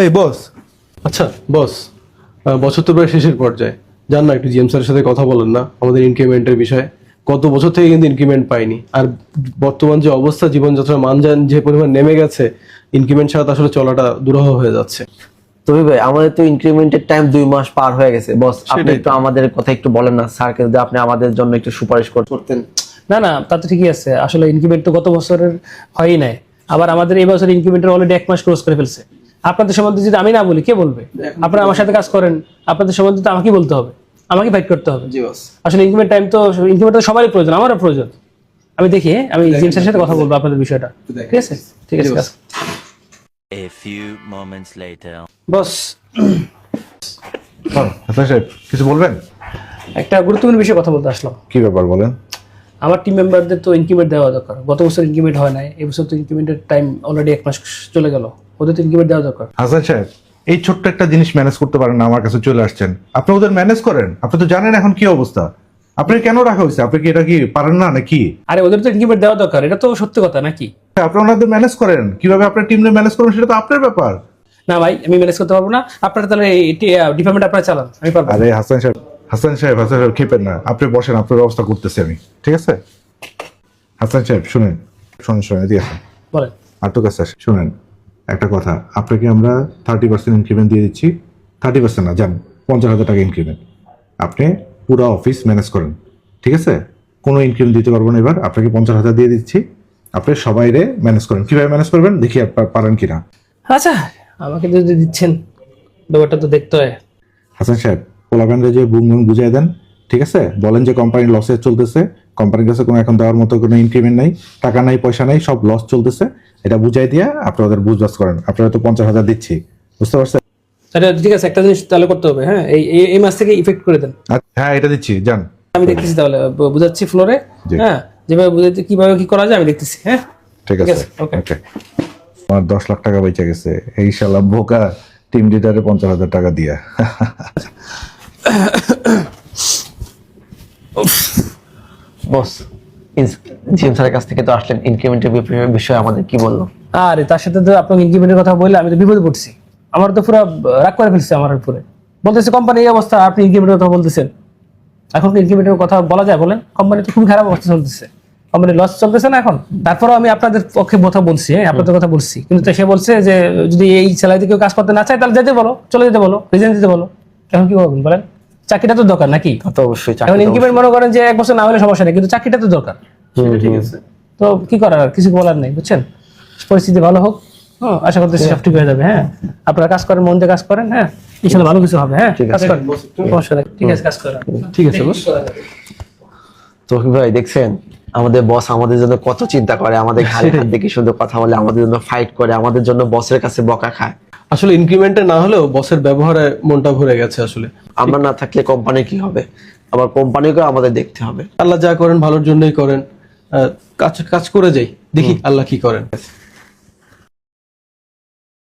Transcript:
এই বস, আচ্ছা বস, বছর তো প্রায় শেষের পর্যায়ে, জান না একটু জিএম স্যারের সাথে কথা বলেন না আমাদের ইনক্রিমেন্টের বিষয়ে। গত বছর থেকে কিন্তু ইনক্রিমেন্ট পাইনি, আর বর্তমান যে অবস্থা জীবনযাত্রার মান যে পরিমাণ নেমে গেছে, ইনক্রিমেন্ট ছাড়া তো আসলে চলাটা দুরূহ হয়ে যাচ্ছে। তবে ভাই আমাদের তো ইনক্রিমেন্টের টাইম 2 মাস পার হয়ে গেছে বস, আপনি সেটাই একটু তো। আমাদের কথা একটু বলেন না স্যারকে, যদি আপনি আমাদের জন্য একটু সুপারিশ করতেন। না না, তা তো ঠিকই আছে। আসলে ইনক্রিমেন্ট তো গত বছরের হয়ই নাই, আবার আমাদের এই বছর ইনক্রিমেন্টের অলরেডি 1 মাস ক্রস করে ফেলছে। আপনাদের সম্বন্ধে যদি আমি না বলি কে বলবে? আপনারা আমার সাথে কাজ করেন, আপনাদের সম্বন্ধে তো আমাকেই বলতে হবে, আমাকে ফাইট করতে হবে। জি বস। আসলে ইনক্রিমেন্ট টাইম তো, ইনক্রিমেন্ট তো সবারই প্রয়োজন, আমারও প্রয়োজন। আমি দেখি, আমি জিএম স্যারের সাথে কথা বলবো আপনাদের বিষয়টা। ঠিক আছে, ঠিক আছে কাজ। A few moments later. বস, হাসান সাহেব কিছু বলবেন? একটা গুরুত্বপূর্ণ বিষয়ে কথা বলতে আসলাম। কি ব্যাপার বলেন? আমার টিম মেম্বারদের তো ইনক্রিমেন্ট দেওয়া দরকার। গত বছর ইনক্রিমেন্ট হয় নাই, এই বছর তো ইনক্রিমেন্টের টাইম অলরেডি 1 মাস চলে গেল, ওদের তো ইনক্রিমেন্ট দেওয়া দরকার। হাসান সাহেব এই ছোট্ট একটা জিনিস ম্যানেজ করতে পারেন না, আমার কাছে চলে আসছেন। আপনি ওদের ম্যানেজ করেন, আপনি তো জানেন এখন কি অবস্থা। আপনি কেন রাখা হয়েছে? আপনি কি এটা কি পারেন না নাকি? আরে ওদের তো ইনক্রিমেন্ট দেওয়া দরকার, এটা তো সত্যি কথা নাকি? আপনি ওনাদের ম্যানেজ করেন, কিভাবে আপনার টিম ম্যানেজ করবেন সেটা তো আপনার ব্যাপার। না ভাই, আমি ম্যানেজ করতে পারবো না। আপনারা তাহলে ডিপার্টমেন্ট আপনারা চালান, আমি পারবো না। আরে হাসান সাহেব খেপেন না, আপনি বসেন, আপনার ব্যবস্থা করতেছি আমি, ঠিক আছে? হাসান সাহেব শুনেন, এদিকে আসেন। বলেন। আটু কাছে শুনেন একটা কথা, আপনাকে আমরা 30% ইনক্রিমেন্ট দিয়ে দিচ্ছি। 30% না, যান 50,000 টাকা ইনক্রিমেন্ট। আপনি পুরো অফিস ম্যানেজ করেন, ঠিক আছে? কোনো ইনক্রিমেন্ট দিতে পারবো না এবার, আপনাকে 50,000 দিয়ে দিচ্ছি। আপনি সবাইরে ম্যানেজ করেন, কিভাবে ম্যানেজ করবেন দেখি আপনার পারেন কিনা। আচ্ছা, আমাকে যদি দিচ্ছেন, ব্যাপারটা তো দেখতে হয়। হাসান সাহেব পোলাপানরে যে বুম বুঝাই দেন, ঠিক আছে? বলেন যে কোম্পানি লসে চলতেছে, কোম্পানির কাছে কোনো এখন দেওয়ার মতো কোনো ইনক্রিমেন্ট নাই, টাকা নাই, পয়সা নাই, সব লস চলতেছে। এটা বুঝাই দিয়ে আপনি ওদের বুঝবাস করেন। আপনারা তো 50,000 দিচ্ছি, বুঝতে পারছেন? আরে ঠিক আছে, একটা জিনিস তাহলে করতে হবে। হ্যাঁ, এই মাস থেকে ইফেক্ট করে দেন। হ্যাঁ এটা দিচ্ছি, যান। আমি দেখতেছি, তাহলে বুঝাচ্ছি ফ্লোরে। জি। হ্যাঁ, যেভাবে বুঝাচ্ছি কিভাবে কি করা যায় আমি দেখতেছি। হ্যাঁ ঠিক ঠিক আছে, আছে, okay. ওকে। আমার 10 লাখ টাকা বেঁচে গেছে এই শালা বোকা টিম লিডারে 50,000 টাকা দিয়া। বস, জিএম স্যারের কাছ থেকে তো আসলেন, ইনক্রিমেন্টের বিষয়ে আমাদের কি বললো? আরে তার সাথে তো আপনাকে ইনক্রিমেন্টের কথা বললে আমি তো বিপদে পড়ছি। আমার তো পুরো রাগ করে ফেলছে আমার উপরে। বলতেছে কোম্পানি এই অবস্থা, আপনি ইনক্রিমেন্টের কথা বলতেছেন। এখন ইনক্রিমেন্টের কথা বলা যায় বলেন? কোম্পানি তো খুব খারাপ অবস্থা চলতেছে, কোম্পানি লস চলতেছে না এখন। তারপরেও আমি আপনাদের পক্ষে কথা বলছি, হ্যাঁ আপনাদের কথা বলছি, কিন্তু সে বলছে যে যদি এই স্যালারিতে কেউ কাজ করতে না চায় তাহলে যেতে বলো, চলে যেতে বলো, রিজাইন দিতে বলো। এখন কি বলবেন বলেন? চাকরিটা তো দরকার নাকি? তা তো অবশ্যই এখন ইনক্রিমেন্ট মনে করেন যে 1 বছর না হলে সমস্যা নেই, কিন্তু চাকরিটা তো দরকার। ঠিক আছে। তো কি করার, আর কিছু বলার নেই, বুঝছেন? পরিস্থিতি ভালো হোক, হ্যাঁ আশা করতেছি সব ঠিক হয়ে যাবে। হ্যাঁ, আপনারা কাজ করেন, মন দিয়ে কাজ করেন। হ্যাঁ, ইনশাআল্লাহ ভালো কিছু হবে। হ্যাঁ, কাজ করেন, সমস্যা নেই। ঠিক আছে, কাজ করেন। ঠিক আছে বস। তৌফিক ভাই দেখছেন আমাদের বস আমাদের জন্য কত চিন্তা করে, আমাদের ঘাড়ে হাত দেখে সুন্দর কথা বলে, আমাদের জন্য ফাইট করে, আমাদের জন্য বসের কাছে বকা খায়। আসলে ইনক্রিমেন্টে না হলেও বসের ব্যবহারে মনটা ভরে গেছে আসলে। আমরা না থাকলে কোম্পানির কি হবে? আবার কোম্পানিকেও আমাদের দেখতে হবে। আল্লাহ যা করেন ভালোর জন্যই করেন। কাজ করে যাই, দেখি আল্লাহ কি করেন।